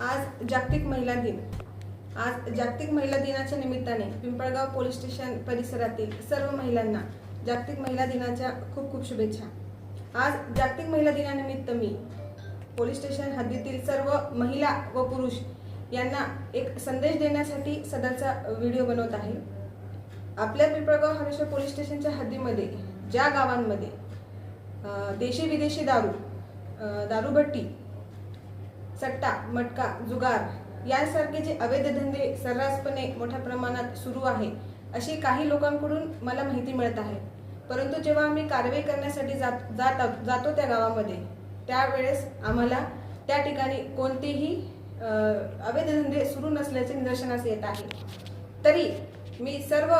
आज जागतिक महिला दिन। आज जागतिक महिला दिनाच्या निमित्ताने पिंपळगाव पोलीस स्टेशन परिसरातील सर्व महिलांना जागतिक महिला दिनाच्या खूप खूप शुभेच्छा। आज जागतिक महिला दिनानिमित्त मी पोलीस स्टेशन हद्दीतील सर्व महिला व पुरुष यांना एक संदेश देण्यासाठी सदरचा व्हिडिओ बनवत आहे। आपल्या पिंपळगाव हरेश्वर पोलीस स्टेशनच्या हद्दीमध्ये ज्या गावांमध्ये देशी विदेशी दारूभट्टी, सट्टा, मटका, जुगार यासारखे जे अवैध धंदे सर्रासपणे मोठ्या प्रमाणात सुरू आहे अशी काही लोकांकडून मला माहिती मिळत आहे। परंतु जेव्हा आम्ही कारवाई करण्यासाठी जातो त्या गावामध्ये त्यावेळेस आम्हाला त्या ठिकाणी कोणतेही अवैध धंदे सुरू नसल्याचे निदर्शनास येत आहे। तरी मी सर्व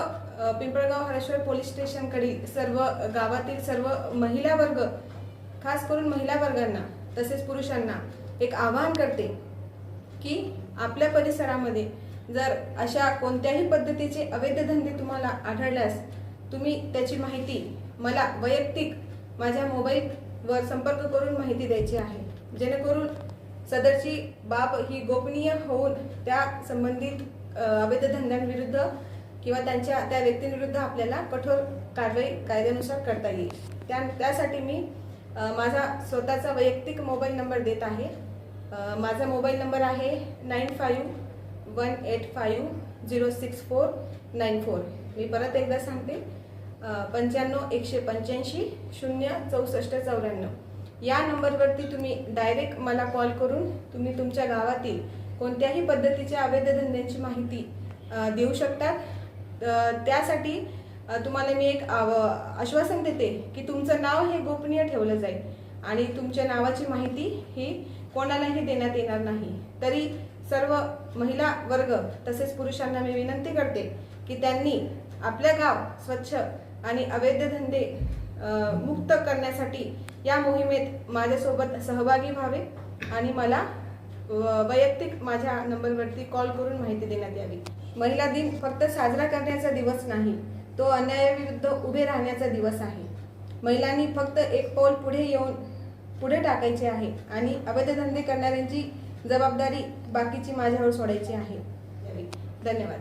पिंपळगाव हरेश्वर पोलीस स्टेशनकडील सर्व गावातील सर्व महिला वर्ग, खास करून महिला वर्गांना तसेच पुरुषांना एक आवाहन करते की आपल्या परिसरामध्ये जर अशा कोणत्याही पद्धतीचे अवैध धंदे तुम्हाला आढळल्यास तुम्ही त्याची माहिती मला वैयक्तिक माझ्या मोबाईलवर संपर्क करून माहिती द्यायची आहे, जेणेकरून सदरची बाब ही गोपनीय होऊन त्या संबंधित अवैध धंद्यांविरुद्ध किंवा त्या व्यक्तींविरुद्ध आपल्याला कठोर कारवाई कायद्यानुसार करता येईल। त्यासाठी मी माझा स्वतःचा वैयक्तिक मोबाईल नंबर देत आहे। माझा मोबाईल नंबर आहे 9518506494। मी परत एकदा सांगते 9518506494। या नंबरवरती तुम्ही डायरेक्ट मला कॉल करून तुम्ही तुमच्या गावातील कोणत्याही पद्धतीच्या अवैध धंद्यांची माहिती देऊ शकतात। त्यासाठी तुम्हाला मी एक आश्वासन देते की तुमचं नाव हे गोपनीय ठेवलं जाईल आणि तुमच्या नावाची माहिती ही कोणालाही देण्यात येणार नाही। तरी सर्व महिला वर्ग तसेच पुरुषांना मी विनंती करते की त्यांनी आपल्या गाव स्वच्छ आणि अवैध धंदे मुक्त करण्यासाठी या मोहिमेत माझ्यासोबत सहभागी व्हावे आणि मला वैयक्तिक माझ्या नंबरवरती कॉल करून माहिती देण्यात यावी। महिला दिन फक्त साजरा करण्याचा दिवस नाही, तो अन्यायाविरुद्ध उभे राहण्याचा दिवस आहे। महिलांनी फक्त एक पाऊल पुढे टाकायचे आहे आणि अवैध धंदे करणाऱ्यांची जबाबदारी बाकीची माझ्यावर सोडायची आहे। धन्यवाद।